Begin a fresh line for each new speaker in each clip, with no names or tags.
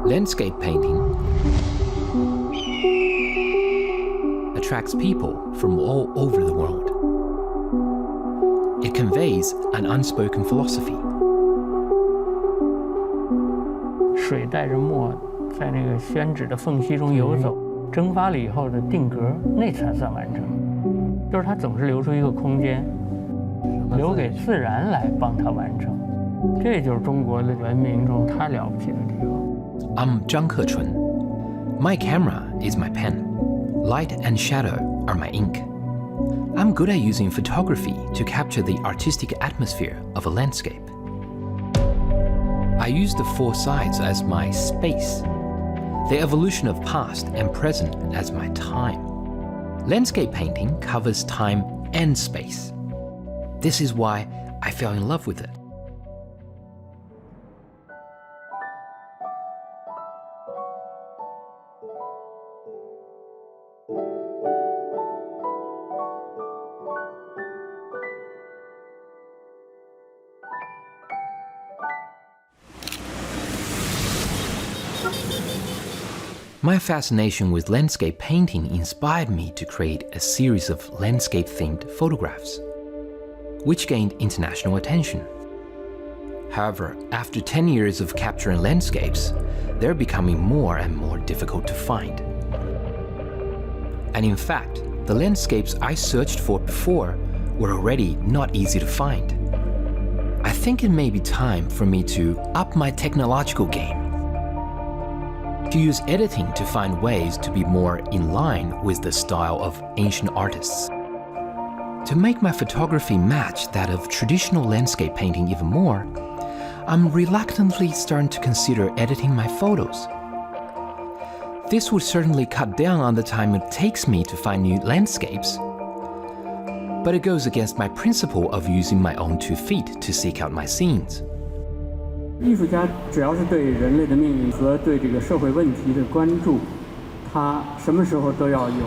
Landscape painting attracts people from all over the world. It conveys an unspoken philosophy.
水带着墨在那个宣纸的缝隙中游走，蒸发了以后的定格，那才算完成。就是它总是留出一个空间，留给自然来帮它完成。这就是中国的文明中它了不起的地方。
I'm Zhang Kechun. My camera is my pen. Light and shadow are my ink. I'm good at using photography to capture the artistic atmosphere of a landscape. I use the four sides as my space, the evolution of past and present as my time. Landscape painting covers time and space. This is why I fell in love with it. My fascination with landscape painting inspired me to create a series of landscape-themed photographs, which gained international attention. However, after 10 years of capturing landscapes, they're becoming more and more difficult to find. And in fact, the landscapes I searched for before were already not easy to find. I think it may be time for me to up my technological game, to use editing to find ways to be more in line with the style of ancient artists, to make my photography match that of traditional landscape painting even more. I'm reluctantly starting to consider editing my photos. This would certainly cut down on the time it takes me to find new landscapes, but it goes against my principle of using my own 2 feet to seek out my scenes.
艺术家只要是对人类的命运和对这个社会问题的关注，他什么时候都要有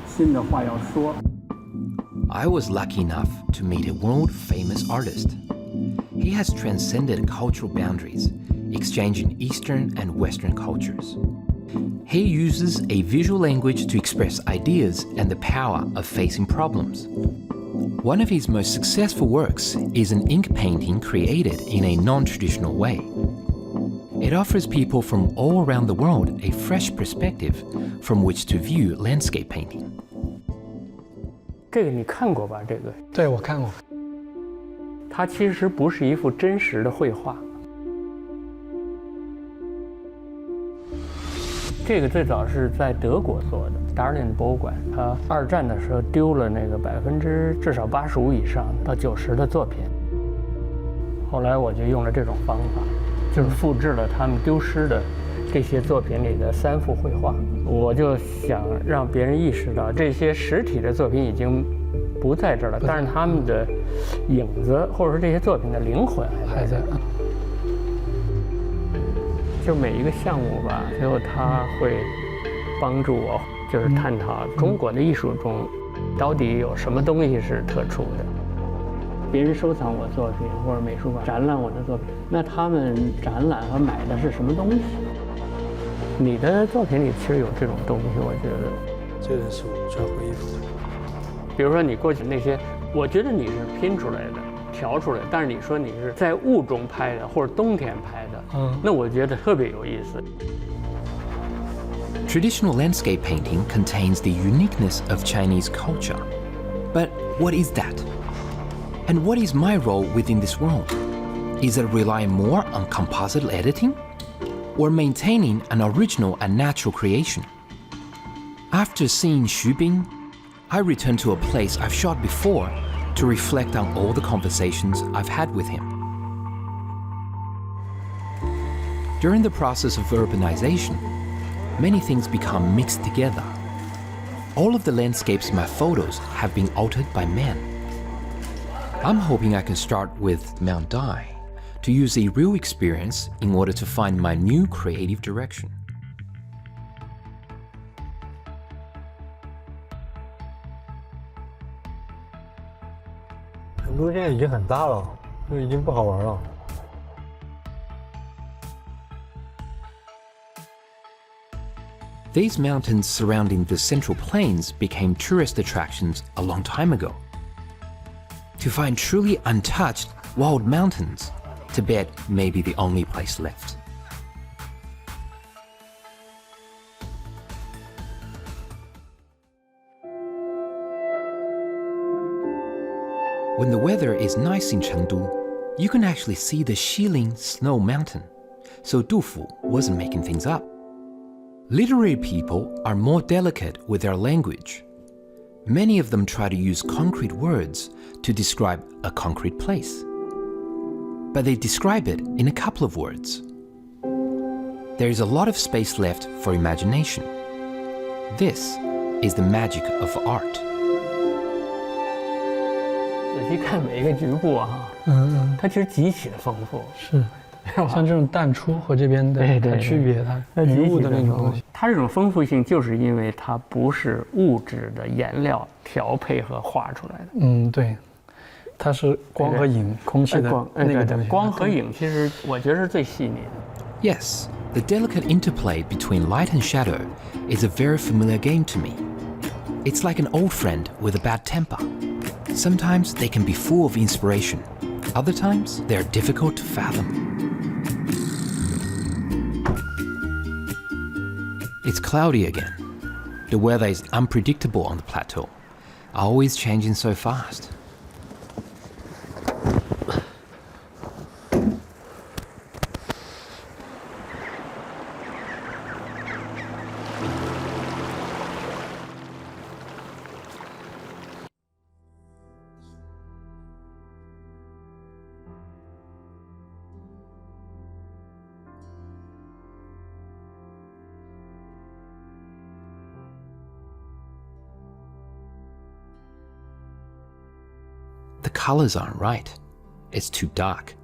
新的话要说。
I was lucky enough to meet a world-famous artist. He has transcended cultural boundaries, exchanging Eastern and Western cultures. He uses a visual language to express ideas and the power of facing problems. One of his most successful works is an ink painting created in a non-traditional way. It offers people from all around the world a fresh perspective from which to view landscape painting. 这个你看过吧？这个
对，我看过。
它其实不是一幅真实的绘画。这个最早是在德国做的，达尔林博物馆。他2战的时候丢了那个至少85%以上到90%的作品。后来我就用了这种方法，就是复制了他们丢失的这些作品里的3幅绘画。我就想让别人意识到，这些实体的作品已经不在这儿了，但是他们的影子或者说这些作品的灵魂还在。就每一个项目吧，最后它会帮助我，就是探讨中国的艺术中到底有什么东西是特殊的。别人收藏我作品或者美术馆展览我的作品，那他们展览和买的是什么东西？你的作品里其实有这种东西，我觉得。
这个是我需要回忆的。
比如说你过去那些，我觉得你是拼出来的。调出来，但是你说你是在雾中拍的，或者冬天拍的，那我觉得特别有意思。
Traditional landscape painting contains the uniqueness of Chinese culture. But what is that? And what is my role within this world? Is it relying more on composite editing? Or maintaining an original and natural creation? After seeing Xu Bing, I returned to a place I've shot before to reflect on all the conversations I've had with him. During the process of urbanization, many things become mixed together. All of the landscapes in my photos have been altered by men. I'm hoping I can start with Mount Dai to use a real experience in order to find my new creative direction.
成都现在已经很大了，就已经不好玩了。
These mountains surrounding the Central Plains became tourist attractions a long time ago. To find truly untouched, wild mountains, Tibet may be the only place left. When the weather is nice in Chengdu, you can actually see the Xilin Snow Mountain, so Du Fu wasn't making things up. Literary people are more delicate with their language. Many of them try to use concrete words to describe a concrete place. But they describe it in a couple of words. There is a lot of space left for imagination. This is the magic of art.
仔细看每一个局部啊，它其实极其的丰富。
是，像这种淡出和这边的区别，它余物的那种东西。
它这种丰富性，就是因为它不是物质的颜料调配和画出来的。
嗯，对，它是光和影、空气的那个东西。
光和影其实我觉得是最细腻的。
Yes, the delicate interplay between light and shadow is a very familiar game to me. It's like an old friend with a bad temper. Sometimes they can be full of inspiration. Other times, they are difficult to fathom. It's cloudy again. The weather is unpredictable on the plateau, always changing so fast. The colors aren't right. It's too dark.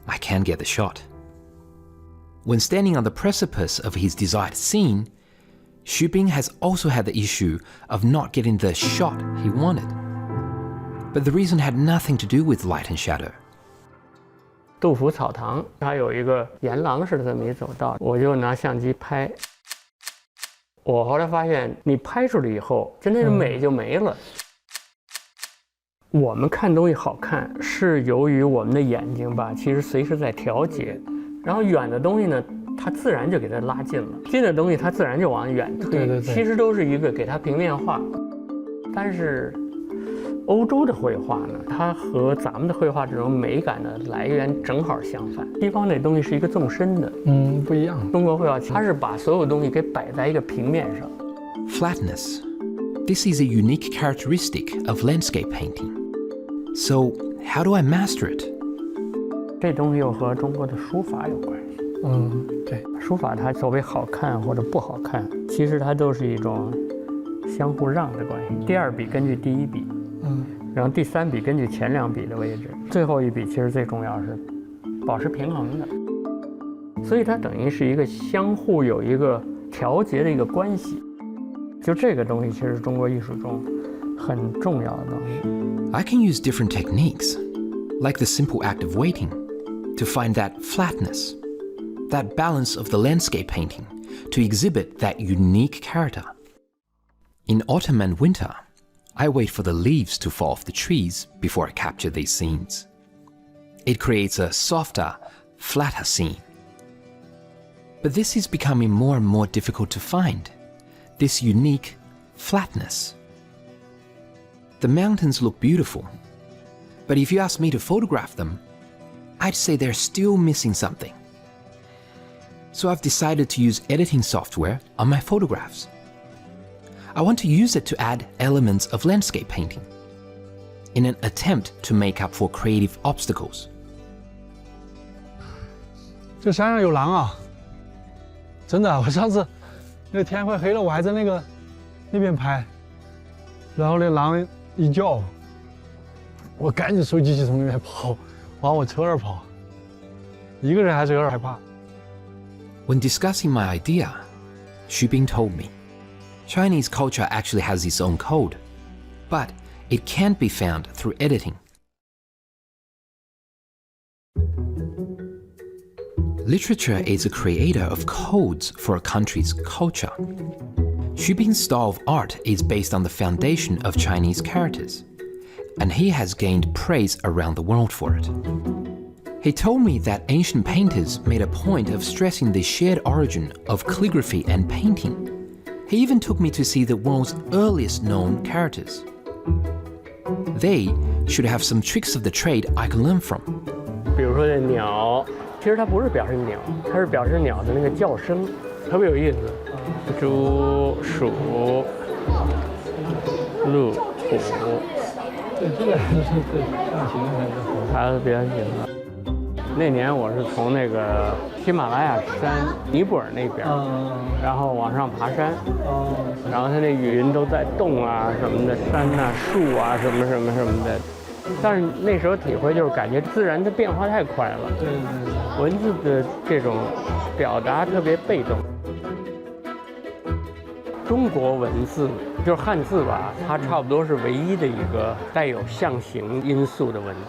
I can't get the shot. When standing on the precipice of his desired scene, Xu Bing has also had the issue of not getting the shot he wanted. But the reason had nothing to do with light and shadow.
杜甫草堂它有一个沿廊似的这么一走道，我就拿相机拍。我后来发现，你拍出来以后，就那个美就没了。我们看东西好看，是由于我们的眼睛吧，其实随时在调节，然后远的东西呢，它自然就给它拉近了；近的东西它自然就往远推。
对，
其实都是一个给它平面化。但是欧洲的绘画呢，它和咱们的绘画这种美感的来源正好相反。西方那东西是一个纵深的，
不一样。
中国绘画它是把所有东西给摆在一个平面上。
Flatness. This is a unique characteristic of landscape painting. So, how do I master it?
这东西又和中国的书法有关系。
对，
书法它所谓好看或者不好看，其实它都是一种相互让的关系。第二笔根据第一笔，然后第三笔根据前两笔的位置，最后一笔其实最重要是保持平衡的。所以它等于是一个相互有一个调节的一个关系。就这个东西，其实是中国艺术中很重要的东西。
I can use different techniques, like the simple act of waiting, to find that flatness, that balance of the landscape painting, to exhibit that unique character. In autumn and winter, I wait for the leaves to fall off the trees before I capture these scenes. It creates a softer, flatter scene. But this is becoming more and more difficult to find, this unique flatness. The mountains look beautiful, but if you ask me to photograph them, I'd say they're still missing something. So I've decided to use editing software on my photographs. I want to use it to add elements of landscape painting, in an attempt to make up for creative obstacles.
这山上有狼啊！真的，我上次那个天快黑了，我还在那边拍，然后那狼一叫，我赶紧收机器从那边跑，往我车那儿跑，一个人还是有点害怕。
When discussing my idea, Xu Bing told me, Chinese culture actually has its own code, but it can't be found through editing. Literature is a creator of codes for a country's culture. Xu Bing's style of art is based on the foundation of Chinese characters, and he has gained praise around the world for it. He told me that ancient painters made a point of stressing the shared origin of calligraphy and painting. He even took me to see the world's earliest known characters. They should have some tricks of the trade I can learn from.
比如说这鸟，其实它不是表示鸟，它是表示鸟的那个叫声，特别有意思。猪、鼠、鹿、虎。
对，这个还是对象形还是好。
孩子比较喜欢。那年我是从那个喜马拉雅山尼泊尔那边，然后往上爬山，然后它那云都在动啊什么的，山啊、树啊什么什么什么的。但是那时候体会就是感觉自然的变化太快了，
对对对，
文字的这种表达特别被动。中国文字就是汉字吧，它差不多是唯一的一个带有象形因素的文字。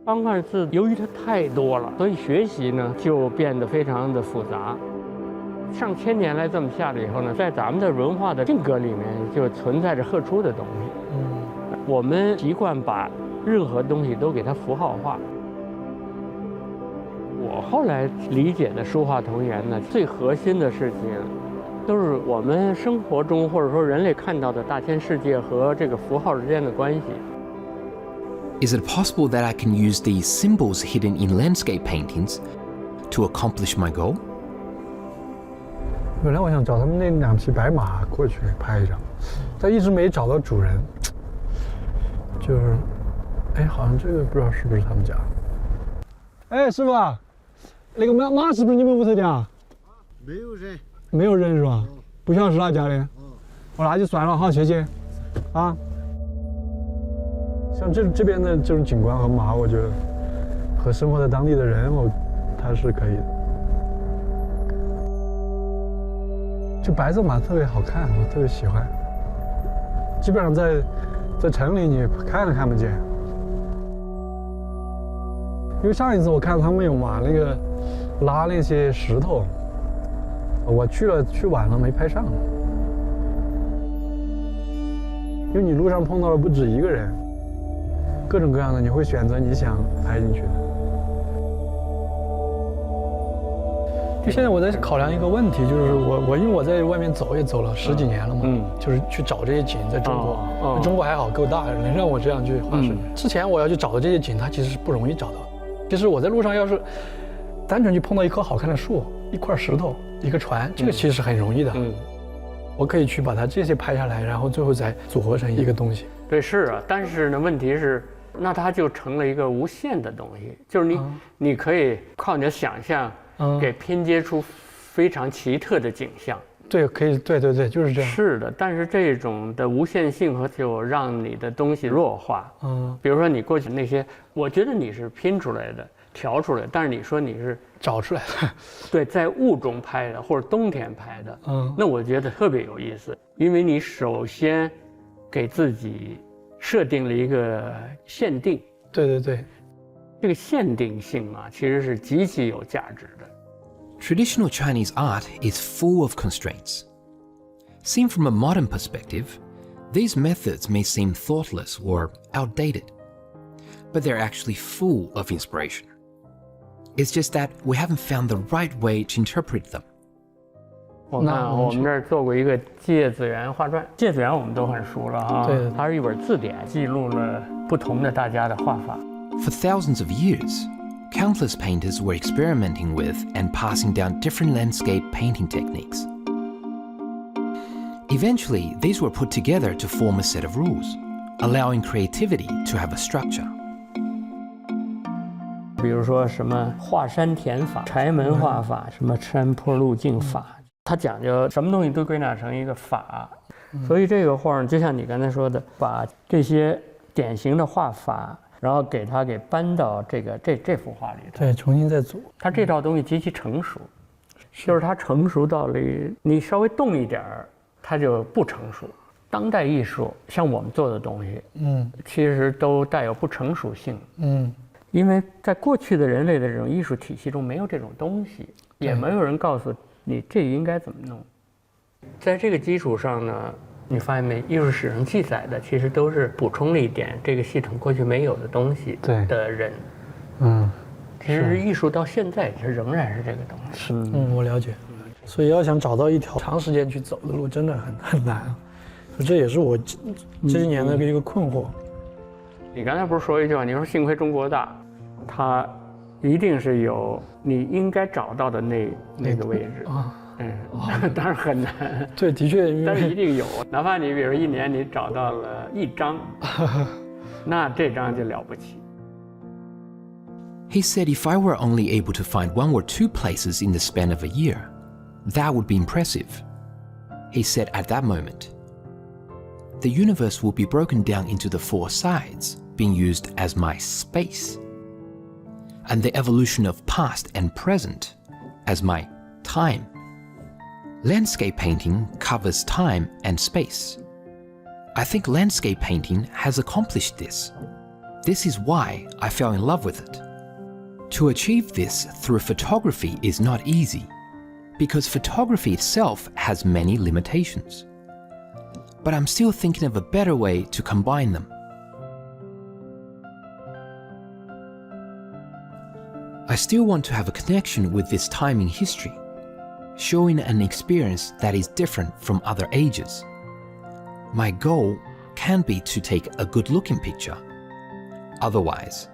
方块字由于它太多了，所以学习呢就变得非常的复杂。上千年来这么下来以后呢，在咱们的文化的性格里面就存在着赫出的东西。我们习惯把任何东西都给它符号化。我后来理解的书画同源呢，最核心的事情，都是我们生活中或者说人类看到的大千世界和这个符号之间的关系。
Is it possible that I can use these symbols hidden in landscape paintings to accomplish my goal?
本来我想找他们那2匹白马过去拍一张，但一直没找到主人。就是，哎，好像这个不知道是不是他们家。哎，师傅，那个马是不是你们屋头的啊？
没有人。
没有人是吧？不像是他家的。我那就算了，好，谢谢。啊。像这边的这种景观和马，我觉得和生活在当地的人，他是可以的。这白色马特别好看，我特别喜欢。基本上在城里你看都看不见，因为上一次我看他们有马那个拉那些石头，我去晚了没拍上，因为你路上碰到了不止一个人，各种各样的，你会选择你想拍进去的。就现在我在考量一个问题，就是因为我在外面走也走了10几年了嘛，就是去找这些景，在中国，中国还好够大，能让我这样去花时间。之前我要去找的这些景，它其实是不容易找到的。其实我在路上要是单纯去碰到一棵好看的树、一块石头、一个船，这个其实是很容易的。我可以去把它这些拍下来，然后最后再组合成一个东西。
对，是啊，但是呢，问题是，那它就成了一个无限的东西，就是你可以靠你的想象。给拼接出非常奇特的景象。
对，可以，对，就是这样。
是的，但是这种的无限性就让你的东西弱化。比如说你过去那些，我觉得你是拼出来的、调出来的，但是你说你是
找出来的。
对，在雾中拍的或者冬天拍的，那我觉得特别有意思，因为你首先给自己设定了一个限定。
对。
这个限定性嘛，其实是极其有价值的。Traditional Chinese art is full of constraints. Seen from a modern perspective, these methods may seem thoughtless or outdated, but they're actually full of inspiration. It's just that we haven't found the right way to interpret them.
我们这儿做过一个芥子园画传，芥子园我们都很熟了啊。对，它是一本字典，记录了不同的大家的画法。
For thousands of years, countless painters were experimenting with and passing down different landscape painting techniques. Eventually, these were put together to form a set of rules, allowing creativity to have a structure.
比如说什么画山填法、柴门画法、什么山坡路径法，它讲究什么东西都归纳成一个法。所以这个画就像你刚才说的，把这些典型的画法。然后给搬到这幅画里头，
对，重新再组。
它这套东西极其成熟，就是它成熟到了你稍微动一点儿，它就不成熟。当代艺术像我们做的东西，其实都带有不成熟性。因为在过去的人类的这种艺术体系中没有这种东西，也没有人告诉你这应该怎么弄。在这个基础上呢，你发现没？艺术史上记载的其实都是补充了一点这个系统过去没有的东西的人。其实艺术到现在其实仍然是这个东西。
我了解。所以要想找到一条长时间去走的路，真的很难啊。这也是我这些年的一个困惑。
你刚才不是说一句话？你说幸亏中国大，它一定是有你应该找到的那个位置啊。当然很难。
对，的确，
但是一定有。哪怕你比如一年你找到了一张，那这张就了不起。
He said if I were only able to find 1 or 2 places in the span of a year, that would be impressive. He said at that moment, the universe will be broken down into the 4 sides, being used as my space, and the evolution of past and present as my time. Landscape painting covers time and space. I think landscape painting has accomplished this. This is why I fell in love with it. To achieve this through photography is not easy, because photography itself has many limitations. But I'm still thinking of a better way to combine them. I still want to have a connection with this time in history, showing an experience that is different from other ages. My goal can be to take a good-looking picture. Otherwise,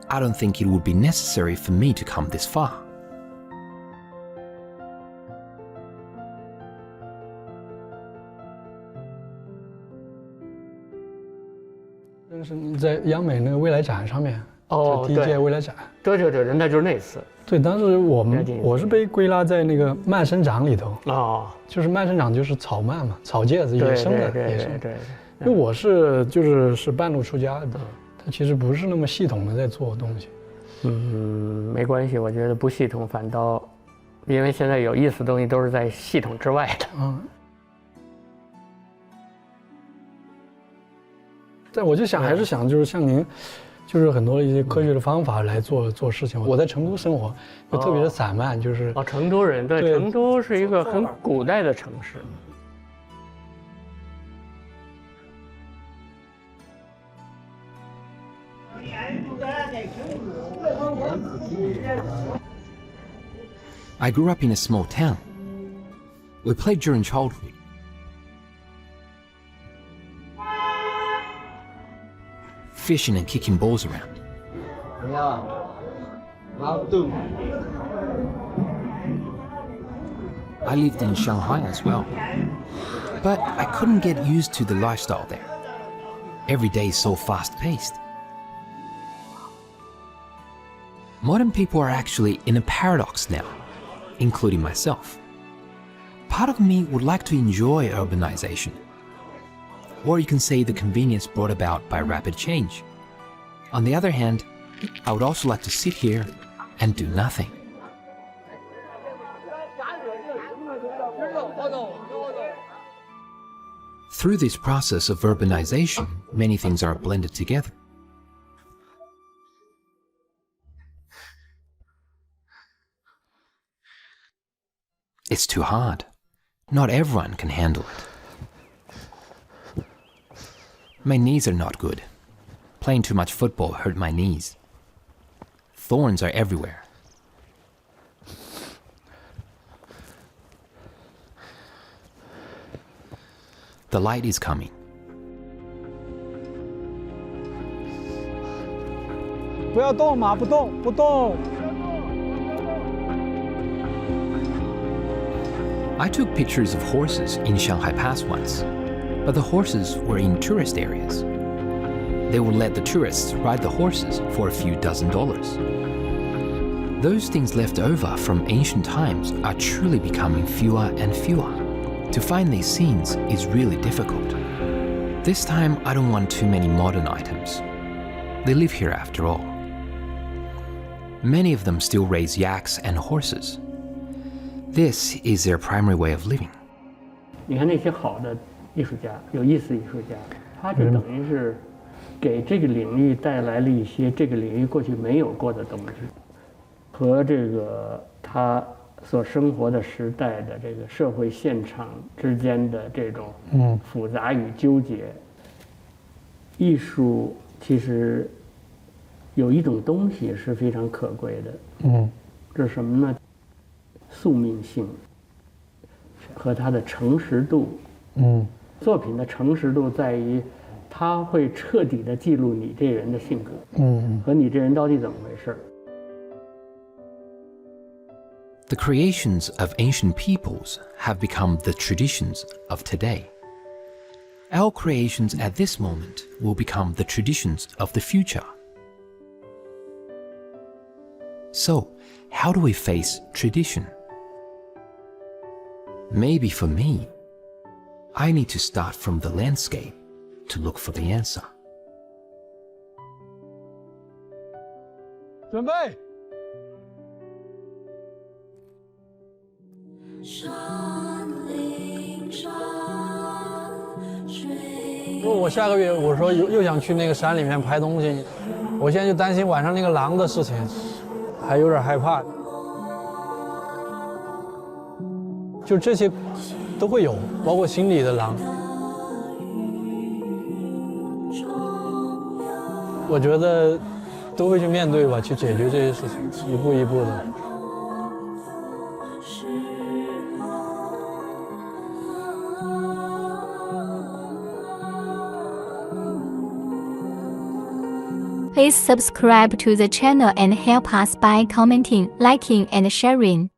I don't think it would be necessary for me to come this far.
是在央美那个未来展上面，第一届未来展。
对，那就是那次。
对，当时我是被归纳在那个慢生长里头。就是慢生长就是草蔓嘛，草芥子野生的。对。因为我是半路出家的，他其实不是那么系统的在做东西。
没关系，我觉得不系统反倒，因为现在有意思的东西都是在系统之外的。
但我就想，还是想就是像您，就是很多一些科学的方法来做事情。我在成都生活，就特别的散漫，就是。
成都人对，成都是一个很古代的城市。
I grew up in a small town. We played during childhood. Fishing and kicking balls around. I lived in Shanghai as well, but I couldn't get used to the lifestyle there. Every day is so fast-paced. Modern people are actually in a paradox now, including myself. Part of me would like to enjoy urbanization, or you can say the convenience brought about by rapid change. On the other hand, I would also like to sit here and do nothing. Through this process of urbanization, many things are blended together. It's too hard. Not everyone can handle it. My knees are not good. Playing too much football hurt my knees. Thorns are everywhere. The light is coming.
不要动嘛，不动。
I took pictures of horses in Shanghai Pass once, but the horses were in tourist areas. They would let the tourists ride the horses for a few dozen dollars. Those things left over from ancient times are truly becoming fewer and fewer. To find these scenes is really difficult. This time I don't want too many modern items. They live here after all. Many of them still raise yaks and horses. This is their primary way of living.
你看那些好的艺术家，有意思艺术家，他就等于是给这个领域带来了一些这个领域过去没有过的东西，和这个他所生活的时代的这个社会现场之间的这种复杂与纠结。艺术其实有一种东西是非常可贵的，这是什么呢？宿命性和它的诚实度。作品的诚实度在于，它会彻底的记录你这人的性格，和你这人到底怎么回事。
The creations of ancient peoples have become the traditions of today. Our creations at this moment will become the traditions of the future. So, how do we face tradition? Maybe for me, I need to start from the landscape to look for the answer.
准备。如果我下个月我说又想去那个山里面拍东西，我现在就担心晚上那个狼的事情，还有点害怕。就这些都会有，包括心理的狼。我觉得都会去面对吧，去解决这些事情，一步一步的。
Please subscribe to the channel and help us by commenting, liking, and sharing.